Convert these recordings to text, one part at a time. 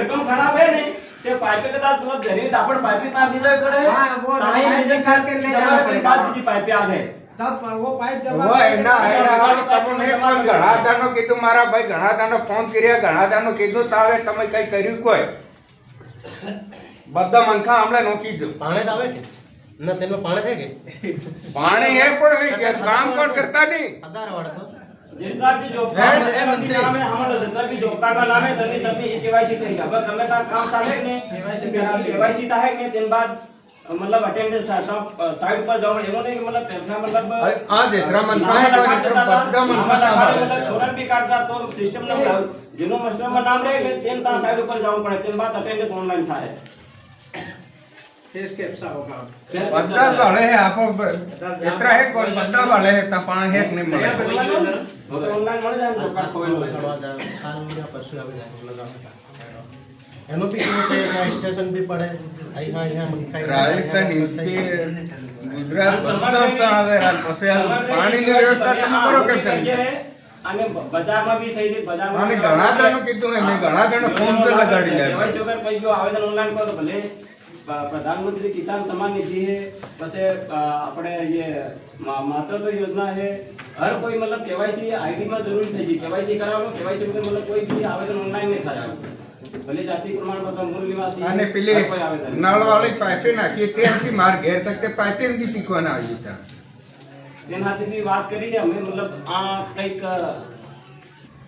भरकम खराब है नहीं ते पाइप के साथ मतलब जरी आपण पाइप ना दी जाए करे हां वो टाइम निकाल के ले जाना पड़ेगा जी पाइप आ गए तब वो पाइप जब वो एना તમને પણ ઘણા દાનો કીધું મારા ભાઈ ઘણા દાનો ફોન કર્યા ઘણા દાનો કીધું તાવે તમે કઈ કર્યું કોઈ બધા મનખા હમણે નોકી દો પાણે જ આવે કે ના તેમાં પાણે છે કે પાણી હે પણ કામ કોણ કરતા નહીં આધાર વાળો તો जितना भी जॉब कार्ड है मंत्री नाम है हमारा जितना भी जॉब कार्ड वाला है तनी सब की केवाईसी થઈ ગયા બસ તમે તા કામ ચાલે ને केवाईसी था है ने दिन बाद मतलब अटेंडेंस था सब साइड पर जाओ एमो नहीं मतलब पैसा मतलब આ જેતરા મનખા હે બધા મનખા मतलब छोरन भी काटता तो सिस्टम ने जिनो मास्टर में नाम रहे तेन ता साइड पर जाओ पड़े तेन बाद अटेंडेंस ऑनलाइन था है टेस्ट कैप्सा होगा બધા વાળે હે આપો એતરા હે કોણ બધા વાળે હે તા પાણી હે કે નહીં મળે ऑनलाइन मળી જાય તો કાર્ડ ખોવેલો કરવા જાય કાલ મીરા પરસુ આવી જાય લગાવતા એનો બી કેવું છે સ્ટેશન બી પડે અહીંયા મનખાઈ રાજસ્થાન ગુજરાત બધા આવે હાલ પછી હાલ પાણીની વ્યવસ્થા તમે કરો કેમ કરી અને બજારમાં બી થઈ ગઈ બજારમાં અને ઘણા દાનો કીધું મેં ઘણા દાનો ફોન પર લગાડી લે કેવાયસી વગર કોઈ ગયો આવેદન ઓનલાઈન કરો તો ભલે प्रधानमंत्री किसान सम्मान निधि है પછી આપણે ये मातृत्व योजना है हर कोई मतलब केवाईसी आईडी में जरूर થઈ ગઈ केवाईसी करावो केवाईसी वगैरह मतलब कोई भी आवेदन ऑनलाइन नहीं થાય ભલે જાતિ પ્રમાણ પત્ર મૂળ નિવાસી અને પેલી નળ વાળી પાઇપે નાખી ત્યાંથી માર ઘેર તક તે પાઇપે થી ટીકવાના આવી હતા તેનાથી બી વાત કરી છે અમે मतलब આ કઈક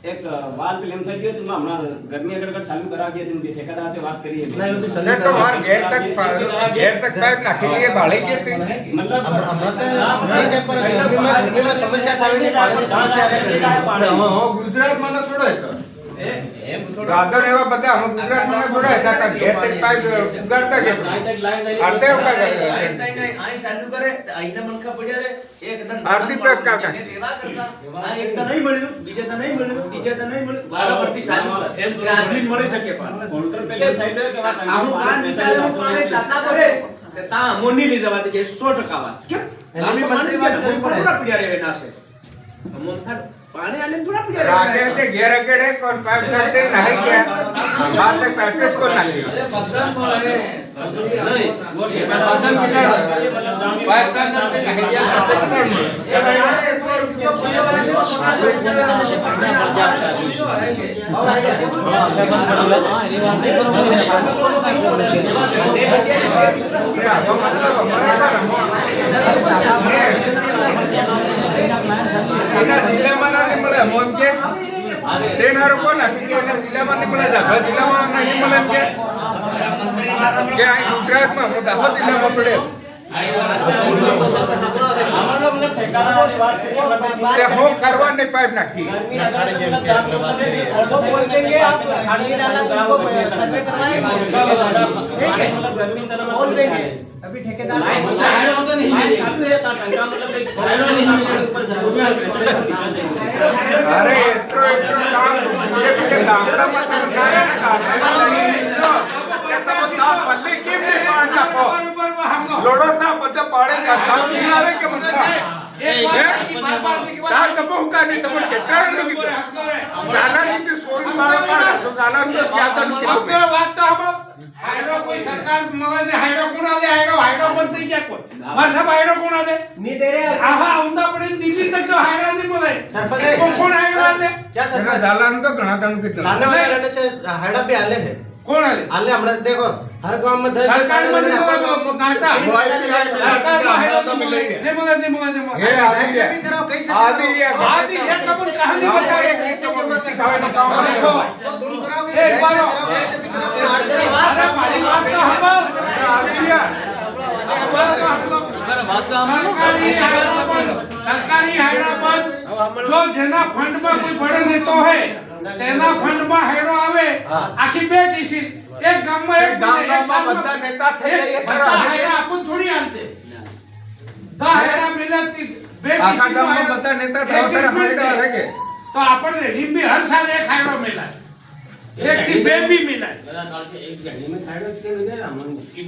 एक वाल फिल्म થઈ ગયો તો હમણાં ગરમી આગળ ચાલુ કરાવી હતી તે ઠેકાદાર સાથે વાત કરી ના એવું ને તો માર ઘેર તક પાઇપ નાખી દીએ બાળી ગઈ હતી मतलब હમણાં કે પર ગરમીમાં સમસ્યા થાવી હા ગુજરાતમાં ન છોડે તો દાદર એવા બધા અમે ગુજરાતમાં ન છોડે હતા ઘેર તક પાઇપ ઉગાડતા કે આતે આઈ ચાલુ કરે આઈના મનખા પડ્યા રે એકદમ આરતી પેપ કાકા એવા કરતા આ એક તો નહીં મળ્યું બીજે તો નહીં મળ્યું ત્રીજે તો નહીં મળ્યું બરાબરથી ચાલુ કર એમ કે આદમી મળી શકે પણ કોન્ટ્રોલ પેલે થઈ ગયો કે વાત આનું કાન વિચારે પાણે તાતા કરે કે તા મોની લઈ જવા દે 100% વાત કેમ એની મંત્રી વાત કરી પડે થોડા પડ્યા રે નાશે મોનથા पानी आले थोड़ा पड़िया राके से घेर अकेड़े कौन पाइप करते नहीं क्या बात तक पैकेज को ना लिया अरे बदन पड़े नहीं वो बदन किसान मतलब पाइप का करते नहीं दिया कैसे कर ये भाई तो जो भैया वाला से पड़ना पड़ जा और એના જિલ્લામાં ના મળે મોમ કે તેનારો કોણ નથી કે એના જિલ્લામાં નહીં મળે દાહોદ જિલ્લામાં નહીં મળે કે આ ગુજરાતમાં દાહોદ જિલ્લામાં પડે આમાં मतलब ठेकेदार से बात करिए તે હો કરવાની પાઇપ નાખી तो बोल देंगे आप खाली डाला तुमको सर्वे करवाएंगे मतलब गर्मी तरह में बोल देंगे अभी ठेकेदार लाइन होता नहीं चालू है ता टंका मतलब एक ऊपर અરે એટલો કામ એ ગામડામાં સરકારે પલ્લી કેમ નહીં પાડ નાખો લોડો તા બધા પાડે કામ નહીં આવે કે મનખા તાર તબો હુકા નહીં તમે કેટલા લોકો જાના ની તો સોરી મારો પાડ તો જાના ની સ્યાદા નું કે વાત તો હમ હાઈડો કોઈ સરકાર મગજે હાઈડો કોના દે હાઈડો બંધ થઈ ગયા કોઈ માર સાહેબ હાઈડો કોના દે नहीं दे रहे આહા ઉંદા પડી દિલ્હી તક જો હાઈડો નહીં મળે સરપંચ કોણ હાઈડો દે क्या એના सरपंच જાલાન તો ઘણા દાન કે लाने वाले रहने से हेड पे आले है કોણ આલે आले हमने देखो हर गांव में 10 સરકાર માં નહીં મળે નાટા સરકાર માં હાઈડો તો મળે નહીં મળે હે कैसे भी करो कैसे आदि આદિ એક કબન કહાની બતાવે सिखावे तो काम देखो तो तुम कराओगे एक बार कैसे भी करो अरे मारी बात तो हम सरकारी हैदराबाद जो जेना फंड में कोई बड़े नेता है तेना फंड में हेरो आवे आखी बे टीसी एक गांव में एक गांव में બધા નેતા થઈ જાય बता हेरा अपन थोड़ी आलते दा हेरा मिलती बे આખા टीसी ગામમાં બધા નેતા થઈ ત્યારે હાઈડો આવે કે तो अपन ने भी हर साल एक हेरो मिला एक थी बे भी मिला एक जगह में खाड़ो के मिले ना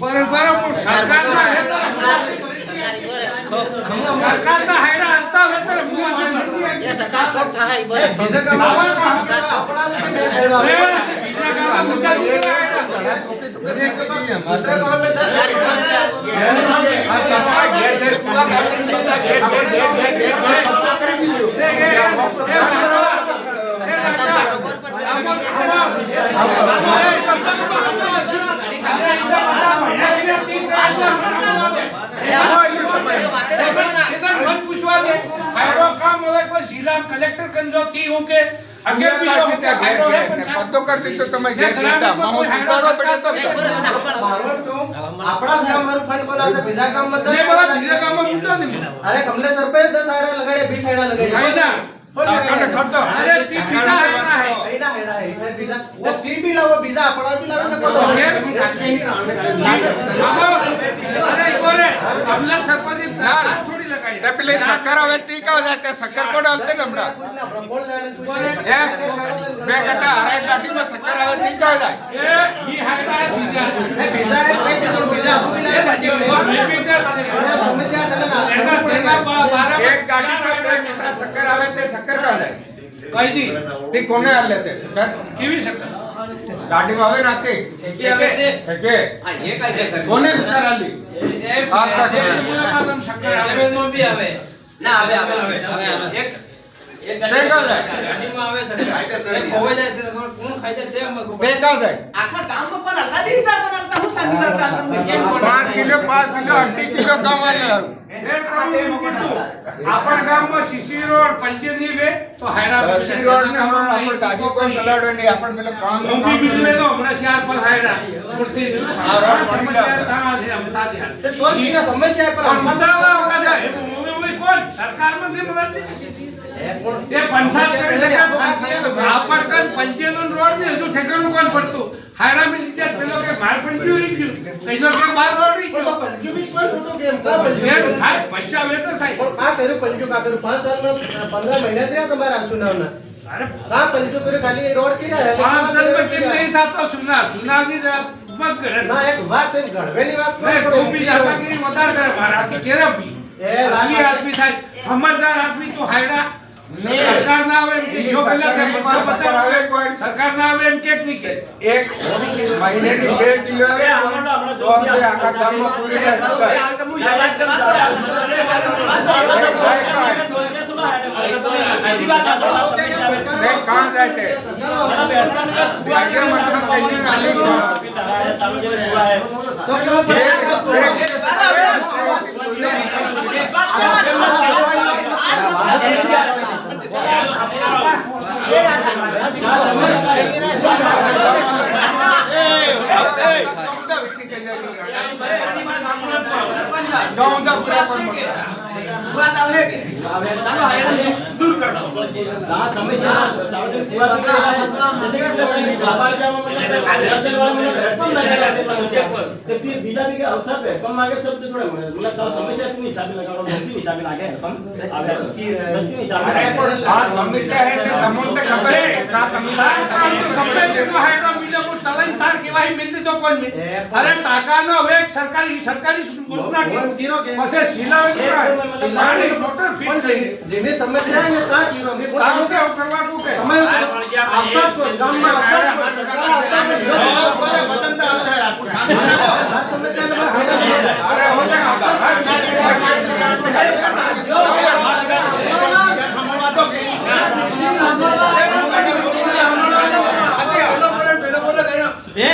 बरोबर सरकार ना है सरकार ना है ना आता है तर मुंह में ये सरकार चोक था है बीजा का सरकार का मुद्दा दूसरे गांव में 10 जिला कलेक्टर कंजो थी हूं के अगे भी जो होते हायरो है પતો કરતી તો તમે ઘેર જતા મામો સુધારો પડે તો मारो क्यों આપણા જ ગામ મારું ફંડ બનાવતા બીજા ગામમાં 10 ને બોલા બીજા ગામમાં મૂકો ને અરે કમલે સરપંચ 10 આડા લગાડે 20 આડા લગાડે ફાયદા કાકાને ખર્ચો અરે તી બીજા આયના હે એના હેડા હે બીજા ઓ તી બી લાવો બીજા આપણા બી લાવી શકો છો અરે બોલે અમલા સરપંચ થોડી લગાડી તે પેલી શક્કર આવે તી કા જાય તે શક્કર કોણ હાલતે ને હમણાં બોલ લેને હે બે ઘંટા હરાય ગાડીમાં શક્કર આવે તી કા જાય એ ઈ હાયરા બીજા બીજા બીજા આપું બી લાવી સમસ્યા તને ના તેના બારા એક ગાડીમાં બે ઘંટા શક્કર આવે તે શક્કર કા જાય કઈ દી તી કોને હાલ લેતે શક્કર કેવી શકે ગાડીમાં આવે નાતે કે કોને શક્કર હાલી બે કા જાય આખા ગામમાં પણ અડધા દીધા પણ અડધા હું સાની વાત રાખતો કેમ 5 કિલો 2.5 કિલો કમાલે આપણ ગામમાં સીસી રોડ પંચેની વે તો હાયરા સી રોડ ને હમણાં આપણે ગાડી કોઈ ચલાડો નહીં આપણે પેલો કામ હું બી બિલ લે લો હમણાં ચાર પર હાયરા પૂરતી આ રોડ સમસ્યા તા દે બતા દે તે તો જ સમસ્યા પર પણ ઉતરવા કાજા એ કોણ સરકાર માં દે મદદ તે પંચાયત કરી શકે આપણ કન પંચેનો રોડ ને હજુ ઠેકાણું કોણ પડતું હાયરા મિલ દીધા પેલો કે માર પણ ગયું રહી ગયું કઈનો કે બાર રોડ રહી તો ગયો પલજુ બી કોઈ ફોટો કેમ કા પલજુ એમ થાય પૈસા આવે તો થાય પણ કા કર્યું પલજુ કા કર્યું 5 સાલમાં 15 મહિના થયા તમારે આ ચુનાવના અરે કા પલજુ કર્યું ખાલી રોડ કર્યા પાંચ દન કેમ નહીં થતો સુનાવની મત કરે ના એક વાત એમ ગળવેની વાત નહીં તું બી દાદાગીરી વધારે કરે મારા તો કેરા બી અસલી આદમી થાય સમજદાર આદમી તો હાયડા સરકાર ના આવે એમ કે યો પેલા કે સરકાર આવે કોઈ સરકાર ના આવે એમ કે નહીં કે એક મહિનેની 2 કિલો આવે તો આપણે આખા ગામમાં પૂરી ના શકાય ને કાં જાય તે આજે મતલબ કઈને નાલી તો કેવો બીજા બી અવસર पे कम मांगे शब्द थोड़े मतलब तो समस्या के हिसाब से लगाओ व्यक्ति हिसाब से लागे हम आवे दस्ती हिसाब से આ સમસ્યા હે કે તમને ખબર હે કા સમસ્યા કપડે છે તો હાયડો મિલે કો તલાઈ તાર કેવાય મિલતી તો કોણ મે અરે ટાકાનો હવે એક સરકારી યોજના કે પછી શિલાવે પાણી મોટર ફિટ થઈ જેને સમસ્યા હે ને તા કીરો મે તારો કે કરવા કો કે તમે આપસ કો ગામમાં આપસ બતનતા આવશે આ સમસ્યા ને અરે હોતે એ